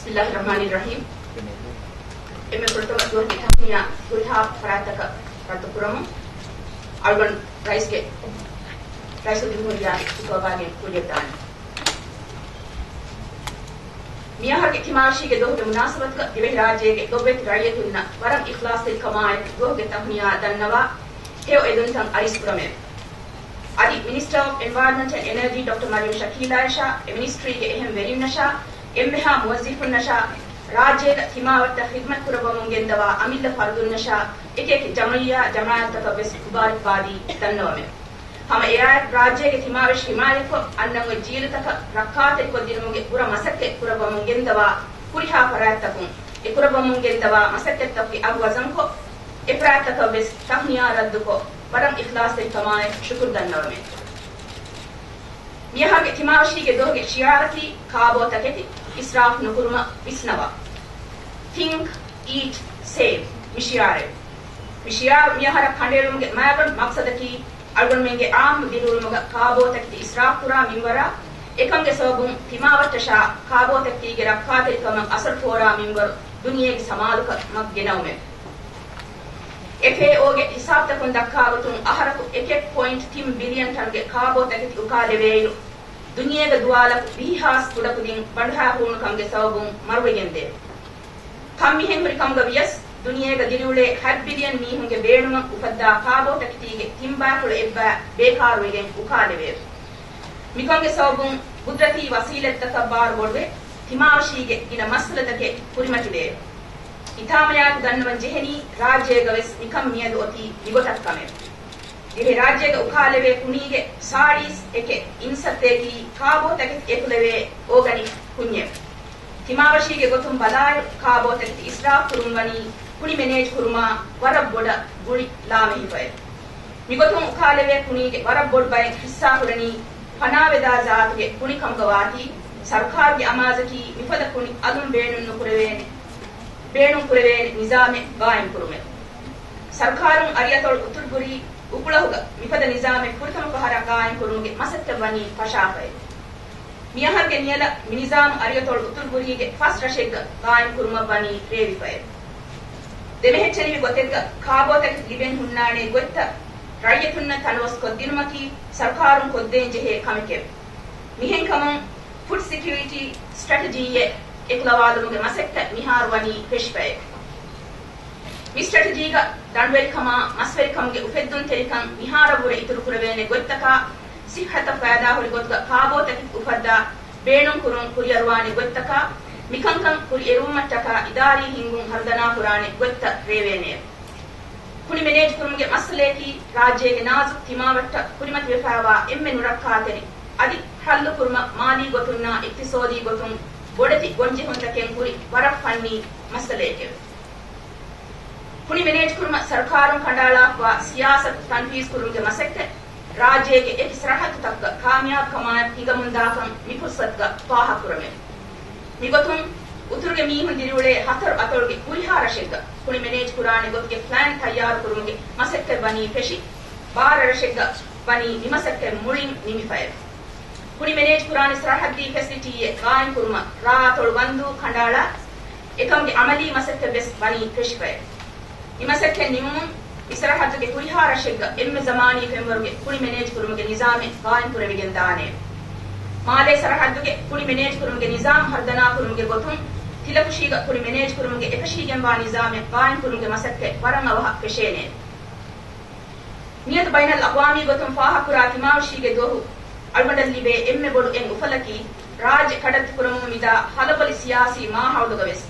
Bismillahirrahmanirrahim. Emme pertama dua kita punya parataka ratukuram alban rice di mulia itu bagian kulitan. Miyahar ke timashi ke doh munasabat ka dibe raje ke dobe raya tunna waram ikhlas til kamaay doh ke tahniya dannawa heo edun tan aris prame. Adi Minister of Environment and Energy Dr. Mariam Shakila Aisha, Ministry ke ehem verim nasha emmeha muwazzifun nasha राज्य हिमावत खिदमत कुरबमुंगेंदवा अमिल फर्दुन नशा एक एक जमायत का base मुबारकबादी तन्नोमे हम AI राज्य के हिमावेश हिमालय को अन्नंग जील तक रखाते को दिनमुगे पूरा मसक्के कुरबमुंगेंदवा पुरिहा फरातकुं ए कुरबमुंगेंदवा मसक्के तक के अब वजन को ए प्रात का बेस तहनिया रद्द को परम इखलास से कमाए शुक्र तन्नोमे मियाह के हिमावशी के दो के शियारती खाबो तकेती israf nukurma visnava think eat save mishiyar miyahara khandelumge mayaban maqsadaki algon menge aam dilulumuga kaabo takti israf pura minwara ekange sabun timawata sha kaabo takti ge rakkate kama asal fora minwar duniyege samaluka mak genawme FAO ge hisab takun dakkawatun aharaku 1.3 billion tange kaabo takti ukaleveyu दुनिया के दुआला बिहास कुडकुदिन बंधा होन कंगे सबुं मरवेगेंदे कम्मी हेंगुरी कंगवियस दुनिया के दिरुले 1 billion मीहुंगे बेणुम उपद्दा काबो तकतीगे तिंबा कुल एब्बा बेकार वेगेन उकालेवे मिकंगे सबुं कुदरती वसीले तकबार बोलवे तिमावशीगे इन मसलतके कुरिमटिदे इतामया दन्नवन जेहनी राज्य गवेस मिकम मियद ओती निगोटक कमे ये राज्य के उखालेवे कुनीगे साड़ीस एके इंसते की काबो तक एकलेवे ओगनी कुन्ये तिमावशी के गोतुम बलाय काबो तक इसराफ कुरुमनी कुनी मैनेज कुरुमा वरब बोड़ा गुड़ी लामे ही मिगोतुम उखालेवे कुनीगे वरब बोड़ बाय हिस्सा कुरनी फनावेदा जात के कुनी कम गवाती सरकार की आमाज की विफद कुनी अदुम बेणुन कुरेवेन निजामे गायम कुरुमे सरकारुं अरियतोल उतुरगुरी उपलहुगा मिफद निजामे पुरतम पहरा कायम कुरुगे मसत्त बनी फशाफे मियाहर के नियला निजाम अरियतोल उतुरगुरी के फर्स्ट रशेग कायम कुरुमा बनी रेविफे देमेहेचनी गोतेग खाबो तक लिबेन हुन्नाने गोत्त रायतुन्न तनवस कोद्दिनमकी सरकारुं कोद्देन जेहे कमिके मिहेन कमं फूड सिक्योरिटी स्ट्रेटजी ये एकलवादमुगे मसत्त मिहार वनी पेशफे Mi strategy ga danwel kama maswel kamge ufeddun terikan mihara bure ituru kurawene gottaka sihhata faida holi gotka kaabo tak ufadda beenun kurun kuriyarwani gottaka mikankan kuri erumattaka idari hingun hardana kurane gotta revene kuni manage kurumge masleki rajyege nazuk timawatta kurimat wefawa emme nurakkaateri adi hallu kuruma mali gotunna iktisodi gotun bodati gonje hontaken kuri waraf fanni masleke कुनी manage korma सरकारों खंडाला व सियासत तनफीज कुरुंगे मसक्के राज्य के एक सरहद तक कामयाब कमाय हिगमुंदाकं मिफुसत ग पाहा कुरमे मिगतुम उतुरगे मीहुं दिरुले हतर अतोलगे कुरिहारशेग कुनी मैनेज कुराने गोतगे प्लान तैयार कुरुंगे मसक्के बनी फेशी बाररशेग बनी निमसक्के मुलिं निमिफाय कुनी मैनेज कुराने सरहदी फैसिलिटी ये कायम कुरमा रातोल बंदू खंडाला एकमगे अमली मसक्के बेस बनी फेशफाय इमसक्के निमुम इसरहत के कुरिहार शेग एम्मे जमानी फेमवरगे कुरी मैनेज कुरुमगे निजामे कायम कुरविगेंदाने माले सरहत के कुरी मैनेज कुरुमगे निजाम हरदना कुरुमगे गोतुम तिलकुशीग कुरी मैनेज कुरुमगे एकशीगेंबा निजामे कायम कुरुमगे मसक्के वरंगवह पेशेने नियत बैनल अक़वामी गोतुम फाहा कुराति मावशीगे दोहु अल्बडल्लिबे एम्मे बोडु एं उफलकी राज्य खडत कुरुमु मिदा हलबली सियासी माहौलुगवेस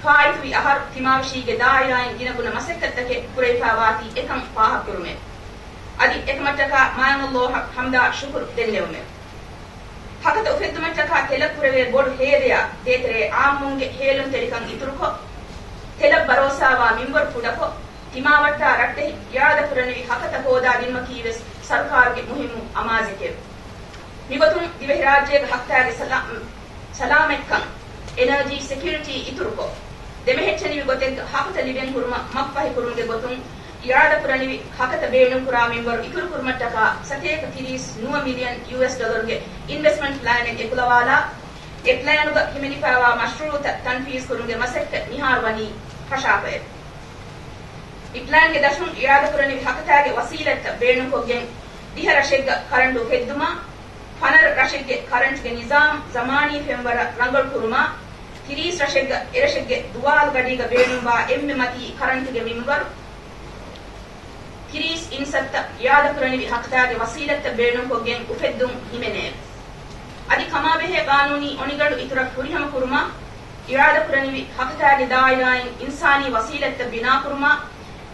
फाइथवी अहर तिमावशी के दायराएं गिनगुन मसक्कतके पुरैफावाती एकम पाह कुरुमे अदि एकमटका मायनुल्लाह हमदा शुक्र देन्नेवमे हकत उफेद्दुमटका तेलक पुरवे बोड हेदया देतरे आमुंगे हेलुन तेरिकं इतुरुको तेलक भरोसावा मिंबर पुडको तिमावट्टा रट्टे याद पुरनि हकत होदा दिनमकीवेस सरकार के मुहिम अमाजिके मिगतुम दिवे राज्य हक्तागे सलामेक्कं एनर्जी सिक्योरिटी इतुरुको देमेहेचनी गोतेग हकत लिबेन कुरुमा मक्फहि कुरुंगे गोतुं याद पुरनि हकत बेणु कुरामिन वर इतुरु कुरुमट्टका सतेक 39 मिलियन US डॉलर के इन्वेस्टमेंट प्लान के कुलवाला එක්ලෑනුග හිමිනිපාවා මශ්රූත තන්ෆීස් කුරුන්ගේ මසෙක්ක නිහාරවනි පශාපය ඉක්ලෑන්ගේ දශුන් ඉරාද කුරණි හකතාගේ වසීලත් බේණුකොගෙන් දිහ රෂෙග්ග කරන්ටු හෙද්දුමා ಫನರ್ ರಶೆಗ್ಗೆ ಕರೆಂಟ್ಗೆ ನಿಜಾಮ್ ಜಮಾನಿ ಫೆಂಬರ ರಂಗಲ್ ಕುರುಮಾ ಕಿರೀಸ್ ರಶೆಗ್ಗ ಎರಶೆಗ್ಗೆ ದುವಾಲ್ ಗಡಿಗ ಬೇಣುಂಬಾ ಎಮ್ಮೆ ಮತಿ ಕರೆಂಟ್ಗೆ ಮಿಂಬರು ಕಿರೀಸ್ ಇನ್ಸತ್ತ ಯಾದಕುರಣಿವಿ ಹಕ್ತಾಗೆ ವಸೀಲತ್ತ ಬೇಣು ಹೊಗೆನ್ ಉಫೆದ್ದುಂ ಹಿಮೆನೆ ಅದಿ ಕಮಾಬೆಹೆ ಕಾನೂನಿ ಒಣಿಗಳು ಇತರ ಕುರಿಹಮ ಕುರುಮಾ ಯಾದಕುರಣಿವಿ ಹಕ್ತಾಗೆ ದಾಯಿರಾಯಿನ್ ಇನ್ಸಾನಿ ವಸೀಲತ್ತ ಬಿನಾ ಕುರುಮಾ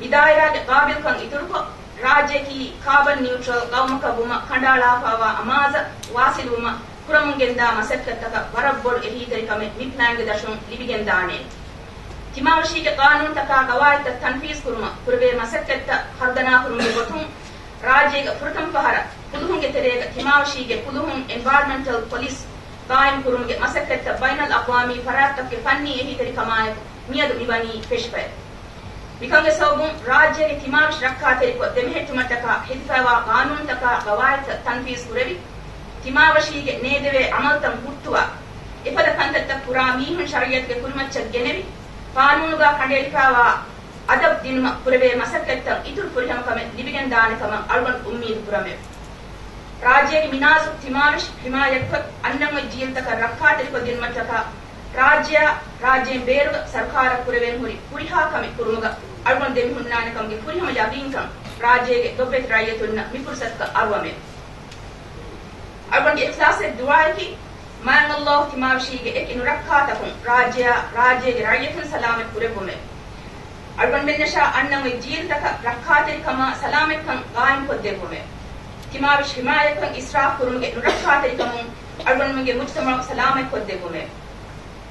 ವಿದಾಯಿರಾಗೆ ಕಾಬಿಲ್ ಕಂ ಇತುರುಕೊ ರಾಜ್ಯಕಿ ಕಾರ್ಬನ್ ನ್ಯೂಟ್ರಲ್ ಕೌಮಕಬುಮ ಕಂಡಾಳಾಫಾವ ಅಮಾಜ ವಾಸಿಲುಮ ಕುರಮುಂಗೆಂದ ಮಸಕ್ಕತ್ತಕ ವರಬ್ಬೊಳು ಎಹೀತರಿಕಮೆ ಮಿಪ್ನಾಂಗೆ ದಶುಂ ಲಿಬಿಗೆಂದಾಣೆ ತಿಮಾವಶಿಗೆ ಕಾನೂನ್ ತಕ ಗವಾಯತ ತನ್ಫೀಸ್ ಕುರುಮ ಕುರುವೆ ಮಸಕ್ಕತ್ತ ಹರ್ದನಾ ಕುರುಮೆ ಗೊತುಂ ರಾಜ್ಯಗ ಫುರತಂ ಪಹರ ಪುದುಹುಂಗೆ ತೆರೆಗ ತಿಮಾವಶಿಗೆ ಪುದುಹುಂ ಎನ್ವೈರನ್ಮೆಂಟಲ್ ಪೊಲೀಸ್ ಕಾಯಂ ಕುರುಮಗೆ ಮಸಕ್ಕತ್ತ ಬೈನಲ್ ಅಕ್ವಾಮಿ ಫರಾತ್ತಕ್ಕೆ ಫನ್ನಿ ಎಹೀತರಿಕಮಾಯ ಮಿಯದು ಮಿವನಿ ಪೆಶ್ಪೆ ವಿಕಂಗೆ ಸೌಬುಂ ರಾಜ್ಯಗೆ ತಿಮಾವಿಶ್ ರಕ್ಕಾತೆರಿಕೊ ದೆಮೆಹೆಟ್ಟು ಮಟ್ಟಕ ಹಿದ್ಫಾವಾ ಕಾನೂನ್ ತಕ ಗವಾಯತ ತನ್ಫೀಸ್ ಕುರವಿ ತಿಮಾವಶಿಗೆ ನೇದೆವೆ ಅಮಲ್ತಂ ಹುಟ್ಟುವ ಎಪದ ಕಂತತ್ತ ಪುರಾ ಮೀಹುನ್ ಶರಿಯತ್ಗೆ ಕುರುಮಚ್ಚ ಗೆನೆವಿ ಕಾನೂನುಗ ಕಂಡೇಲಿಫಾವಾ ಅದಬ್ ದಿನುಮ ಕುರವೆ ಮಸಕ್ಕತ್ತ ಇತುರು ಕುರಿಹಮ ಕಮೆ ಲಿಬಿಗೆನ್ ದಾನಕಮ ಅಳ್ವನ್ ಉಮ್ಮೀದ್ ಕುರಮೆ ರಾಜ್ಯಗೆ ಮಿನಾಜು ತಿಮಾವಿಶ್ ಹಿಮಾಯಕ್ಕ ಅನ್ನಂಗ ಜೀಲ್ತಕ ರಕ್ಕಾತೆರಿಕೊ ದಿನುಮಟ್ಟಕ ರಾಜ್ಯ ಬೇರುಗ ಸರ್ಕಾರ ಕುರವೆನ್ ಹುರಿ ಕುರಿಹಾ ಕಮೆ ಕುರುಮುಗ ಅಳ್ವನ್ ದೆಮಿ ಹುನ್ನಾನಕಂಗೆ ಕುರಿಹಮ ಯಬೀಂಕಂ ರಾಜ್ಯಗೆ ದೊಬ್ಬೆತ್ ರಾಯತುನ್ನ ಮಿಪುರ್ಸತ್ಕ ಅರ್ವಮೆ ಅಳ್ವನ್ಗೆ ಎಕ್ಲಾಸೆ ದುವಾಯಕಿ ಮಾಂಗಲ್ಲಾಹ್ ತಿಮಾವಿಶಿಗೆ ಎಕಿನು ರಕ್ಕಾತಕಂ ರಾಜ್ಯಗೆ ರಾಯತುನ್ ಸಲಾಮೆ ಕುರೆಬೊಮೆ ಅಳ್ವನ್ ಬೆನ್ನಶಾ ಅನ್ನಂಗ ಜೀಲ್ತಕ ರಕ್ಕಾತೆರಿಕಮ ಸಲಾಮೆಕ್ಕಂ ಗಾಯಂ ಕೊದ್ದೆಬೊಮೆ ತಿಮಾವಿಶ್ ಹಿಮಾಯಕ್ಕಂ ಇಸ್ರಾಫ್ ಕುರುಮುಗೆ ನುರಕ್ಕಾತೆರಿಕಮು ಅಳ್ವನ್ ಮಂಗೆ ಮುಜ್ತಮ ಸಲಾಮೆ ಕೊದ್ದೆಬೊಮೆ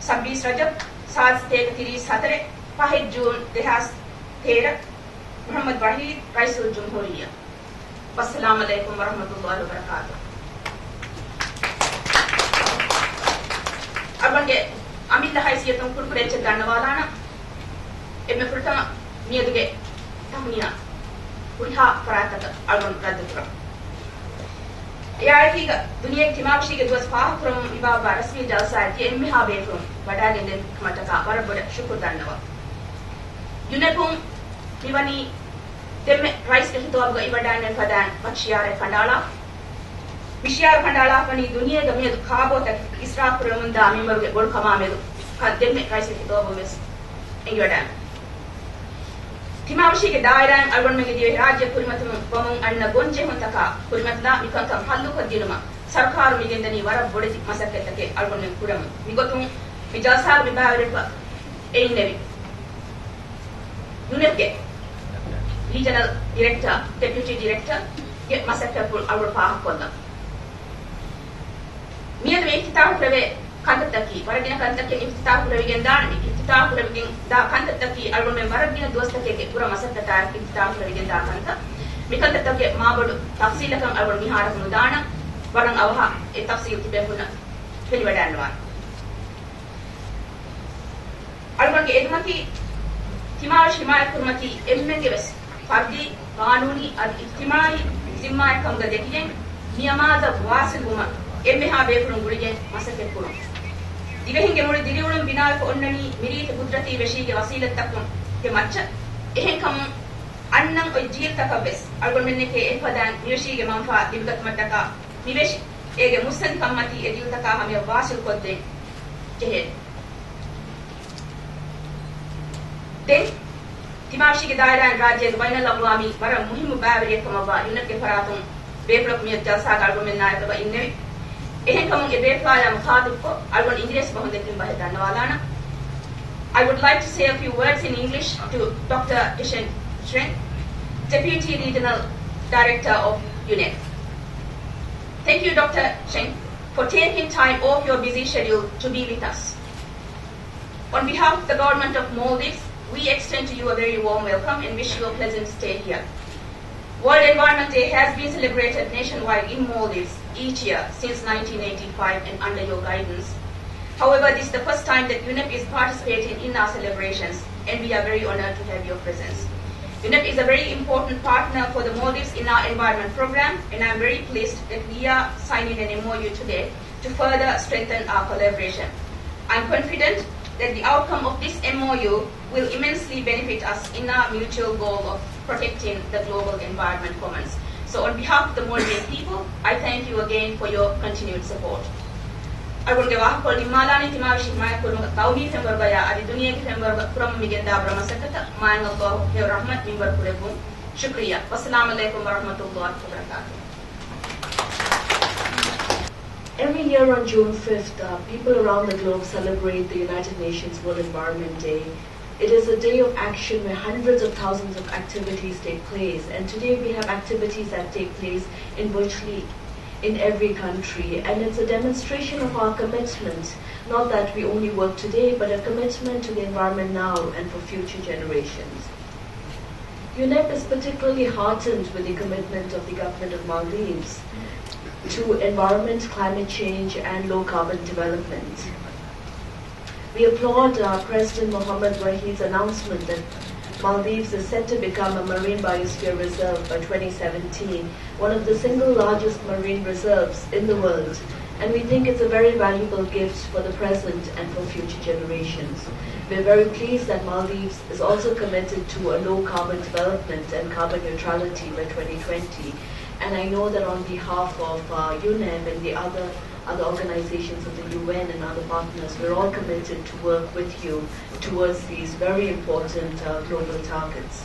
26 रजब 734 5 जून 2013 मोहम्मद वाहिद रईसुल जमहूरिया अस्सलाम वालेकुम वरहमतुल्लाहि वबरकातुहू अबंगे अमित हैसियतुं कुरकुरेच गन्नवालाना एमे फुरतम मियदुगे तहनिया कुरिहा फरातक अल्बन रद्दुकुरा यारकीग दुनिया तिमावशिगे दुवस फाहकुरम इबाबा रस्मी जलसा एम्मे हाबेकुम वडागे den mataka warabode shukur dannawa yunepum miwani demme rice ke hitawga iwadanne padan makshiyare kandala mishiyar kandala pani duniya ga medu khabo tak israfuramunda mimaruge gol kama medu kan demme rice ke hitawga mes iwadan ತಿಮಾವಶಿಗೆ ದಾಯಿರಾನ್ ಅಳ್ವನ್ ಮೆಗೆ ದಿವೆ ರಾಜ್ಯ ಕುರಿಮತಮ ಬಮಂ ಅಣ್ಣ ಗೊಂಜೆ ಹೊಂತಕ ಕುರಿಮತಲ ಮಿಕಂಕಂ ಹಲ್ಲು ಕೊದ್ದಿನುಮ ಸರ್ಕಾರ ಮಿಗೆಂದನಿ ವರ ಬೊಡೆತಿ ಮಸಕ್ಕೆತಕೆ ಅಳ್ವನ್ ಮೆಗೆ ಕುರಮ ಮಿಗೊತುಂ ವಿಜಾಸಾಲ್ ವಿಭಾವರೆಪ ಏನೆವಿ ಯುನೆಪ್ಗೆ regional director deputy director ಗೆ ಮಸಕ್ಕೆಪುಲ್ ಅಳ್ವನ್ ಪಾಹಕೊಲ್ಲ ಮಿಯದ ವೇಕಿತಾ ಪ್ರವೆ ಕಂತತ್ತಕಿ ವರದಿನ ಕಂತಕ್ಕೆ ಇಫ್ತಿತಾ ಕುರವಿಗೆಂದಾಣಿ ಇಫ್ತಿತಾ ಕುರವಿಗೆಂ ದಾ ಕಂತತ್ತಕಿ ಅಳ್ವನ್ ಮೆಗೆ ವರದಿನ ದೋಸ್ತಕ್ಕೆ ಪುರ ಮಸಕ್ಕತಾ ಇಫ್ತಿತಾ ಕುರವಿಗೆಂ ದಾ ಕಂತ ಮಿಕಂತತ್ತಕ್ಕೆ ಮಾಬಡು ತಫ್ಸೀಲಕಂ ಅಳ್ವನ್ ಮಿಹಾರಕುನು ದಾಣ ವರಂ ಅವಹ ಎ ತಫ್ಸೀಲ್ ತಿಬೆಹುನ ಫೆಲಿವಡಾನ್ವಾ ಅಳ್ವನ್ಗೆ ಎದ್ಮತಿ ತಿಮಾವಿಶ್ ಹಿಮಾಯತ್ ಕುರ್ಮತಿ ಎಮ್ಮೆಗೆ ವೆಸ್ ಫರ್ದಿ ಕಾನೂನಿ ಅದ್ ಇಜ್ತಿಮಾಯಿ ಜಿಮ್ಮಾಯಕಂ ಗದೆಕಿಯೆಂ ನಿಯಮಾದ ವಾಸಿಗುಮ ಎಮ್ಮೆ ಹಾ ಬೇಕುನು ಗುಳಿಗೆ ಮಸಕ್ಕೆ ಕುರು ದಿವೆಹಿಂಗೆ ಮುಳಿ ದಿರಿವುಳುಂ ಬಿನಾಯಕ ಒನ್ನನಿ ಮಿರೀತ ಗುದ್ರತಿ ವೆಶಿಗೆ ವಸೀಲತ್ತಕ್ಕಂ ಕೆ ಮಚ್ಚ ಎಹೆಂಕಂ ಅನ್ನಂ ಒಯ್ ಜೀಲ್ ತಕಬೆಸ್ ಅಳ್ಗೊಂಡ್ ಮೆನ್ನೆಕೆ ಎಫದಾನ್ ನಿವೆಶಿಗೆ ಮಂಫಾ ದಿಬ್ಗತ್ ಮಟ್ಟಕ ನಿವೆಶ್ ಏಗೆ ಮುಸ್ಸನ್ ಕಮ್ಮತಿ ಎದಿಲ್ ತಕ ಹಮೆ ವಾಸಿಲ್ ಕೊದ್ದೆ ಜೆಹೆ ದೆನ್ ತಿಮಾಶಿಗೆ ದಾಯಿರಾನ್ ರಾಜ್ಯದ ಬೈನಲ್ ಅಬ್ವಾಮಿ ಬರ ಮುಹಿಮು ಬಾವರಿಯಕಮವ ಯುನಕ್ಕೆ ಫರಾತುಂ ಬೇಪ್ಲಕ್ ಮಿಯತ್ Jalsa ಗಾಳ್ಗೊಂಡ್ ಮೆನ್ನಾಯಕವ ಇನ್ನೆವಿ Ehenkamun ebefaya mukhadibko alwan English bahundekin bahedannawalana. I would like to say a few words in English to Dr. Ishen Shren, Deputy Regional Director of UNEP. Thank you, Dr. Shen, for taking time off your busy schedule to be with us. On behalf of the government of Maldives, we extend to you a very warm welcome and wish you a pleasant stay here. World Environment Day has been celebrated nationwide in Maldives each year since 1985 and under your guidance. However, this is the first time that UNEP is participating in our celebrations and we are very honored to have your presence. UNEP is a very important partner for the Maldives in our environment program and I am very pleased that we are signing an MOU today to further strengthen our collaboration. I'm confident that the outcome of this MOU will immensely benefit us in our mutual goal of protecting the global environment commons. So on behalf of the Maldivian people, I thank you again for your continued support. Agulge wa ko limalani timashi ma ko tawhi fember baya adi dunia ki fember kuram migenda brama sakata ma Allah he rahmat minbar kurebum shukriya wassalamu alaikum warahmatullahi wabarakatuh. Every year on June 5th, people around the globe celebrate the United Nations World Environment Day. It is a day of action where hundreds of thousands of activities take place, and today we have activities that take place in virtually in every country, and it's a demonstration of our commitment, not that we only work today, but a commitment to the environment now and for future generations. UNEP is particularly heartened with the commitment of the government of Maldives to environment, climate change, and low-carbon development. We applaud President Mohamed Sajid's announcement that Maldives is set to become a marine biosphere reserve by 2017, one of the single largest marine reserves in the world, and we think it's a very valuable gift for the present and for future generations. We're very pleased that Maldives is also committed to a low-carbon development and carbon neutrality by 2020. And I know that on behalf of UNEP and the other organizations of the UN and other partners, we're all committed to work with you towards these very important global targets.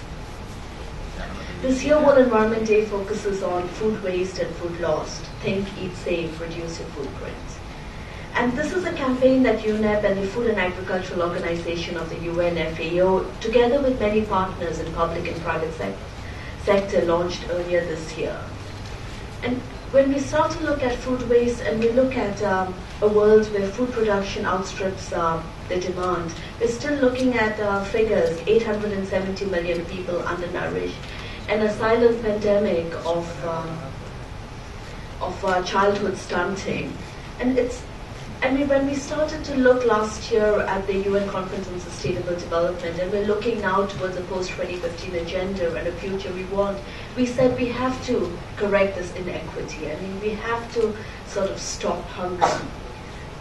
This year, World Environment Day focuses on food waste and food loss. Think, eat safe, reduce your footprint. And this is a campaign that UNEP and the Food and Agricultural Organization of the UN, FAO, together with many partners in public and private sector, launched earlier this year. And when we start to look at food waste and we look at a world where food production outstrips the demand, we're still looking at figures, 870 million people undernourished, and a silent pandemic of childhood stunting. And when we started to look last year at the UN Conference on Sustainable Development, and we're looking now towards a post-2015 agenda and a future we want, we said we have to correct this inequity. I mean, we have to sort of stop hunger.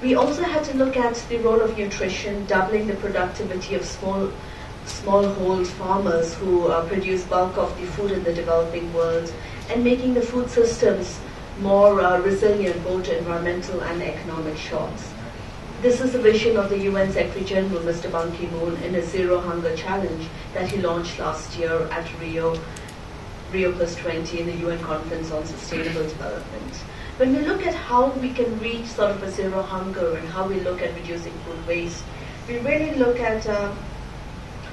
We also had to look at the role of nutrition, doubling the productivity of smallhold farmers who produce bulk of the food in the developing world, and making the food systems more resilient both to environmental and economic shocks. This is the vision of the UN Secretary General, Mr. Ban Ki-moon, in his Zero Hunger Challenge that he launched last year at Rio +20 in the UN Conference on Sustainable Development. When we look at how we can reach sort of a zero hunger and how we look at reducing food waste, we really look at,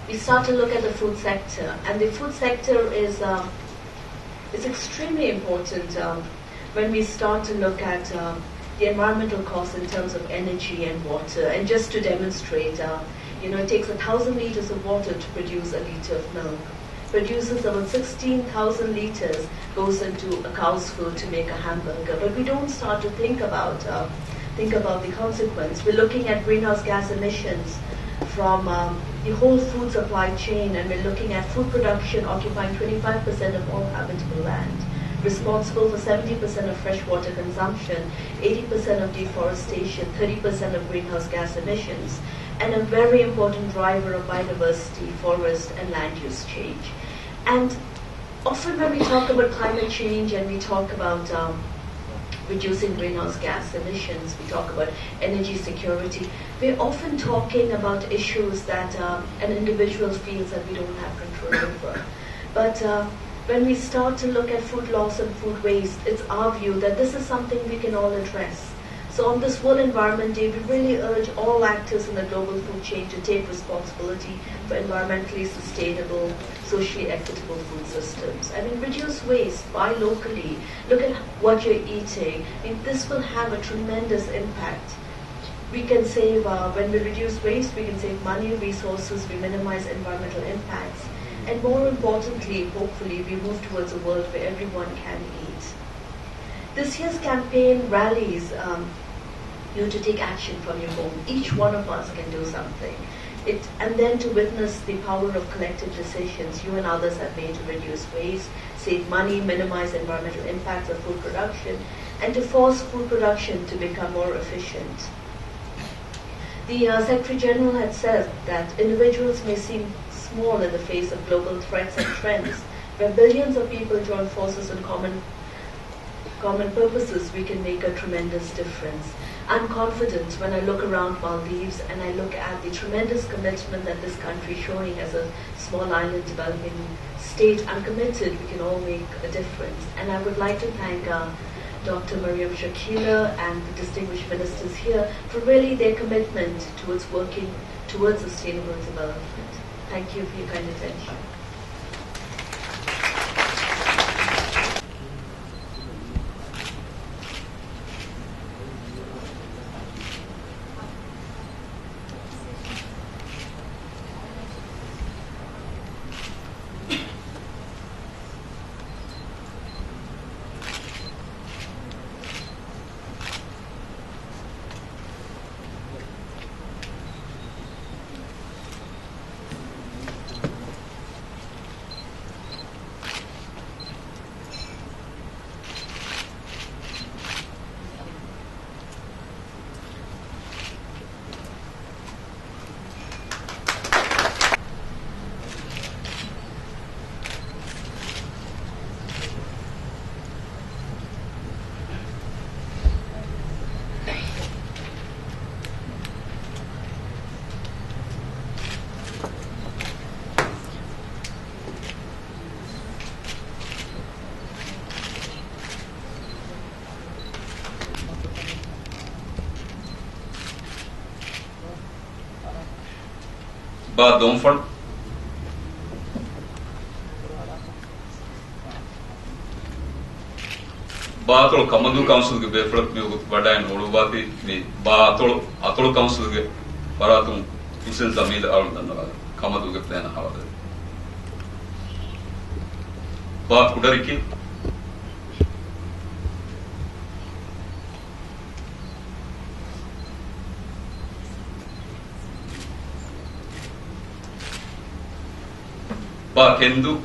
we start to look at the food sector, and the food sector is extremely important when we start to look at the environmental costs in terms of energy and water. And just to demonstrate, it takes 1,000 liters of water to produce a liter of milk. Produces about 16,000 liters goes into a cow's food to make a hamburger. But we don't start to think about the consequence. We're looking at greenhouse gas emissions from the whole food supply chain, and we're looking at food production occupying 25% of all habitable land, responsible for 70% of freshwater consumption, 80% of deforestation, 30% of greenhouse gas emissions, and a very important driver of biodiversity, forest, and land use change. And often when we talk about climate change and we talk about reducing greenhouse gas emissions, we talk about energy security, we're often talking about issues that an individual feels that we don't have control over. But when we start to look at food loss and food waste, it's our view that this is something we can all address. So on this World Environment Day, we really urge all actors in the global food chain to take responsibility for environmentally sustainable, socially equitable food systems. I mean, reduce waste, buy locally, look at what you're eating. I mean, this will have a tremendous impact. We can save, when we reduce waste, we can save money, resources, we minimize environmental impacts. And more importantly, hopefully, we move towards a world where everyone can eat. This year's campaign rallies you to take action from your home. Each one of us can do something. And then to witness the power of collective decisions you and others have made to reduce waste, save money, minimize environmental impacts of food production. and to force food production to become more efficient. The Secretary General had said that individuals may seem small in the face of global threats and trends, where billions of people join forces in common purposes, we can make a tremendous difference. I'm confident when I look around Maldives and I look at the tremendous commitment that this country is showing as a small island developing state. I'm committed we can all make a difference. And I would like to thank Dr. Mariam Shakila and the distinguished ministers here for really their commitment towards working towards sustainable development. Thank you for your kind attention. Ba Dongford Ba Atol Kamadu Council ge Befrat me Bada and Olubati me Ba Atol Council ge Baratum Usen Zamil Arundana Kamadu ge plan Havada Ba Kudariki Ba Kendu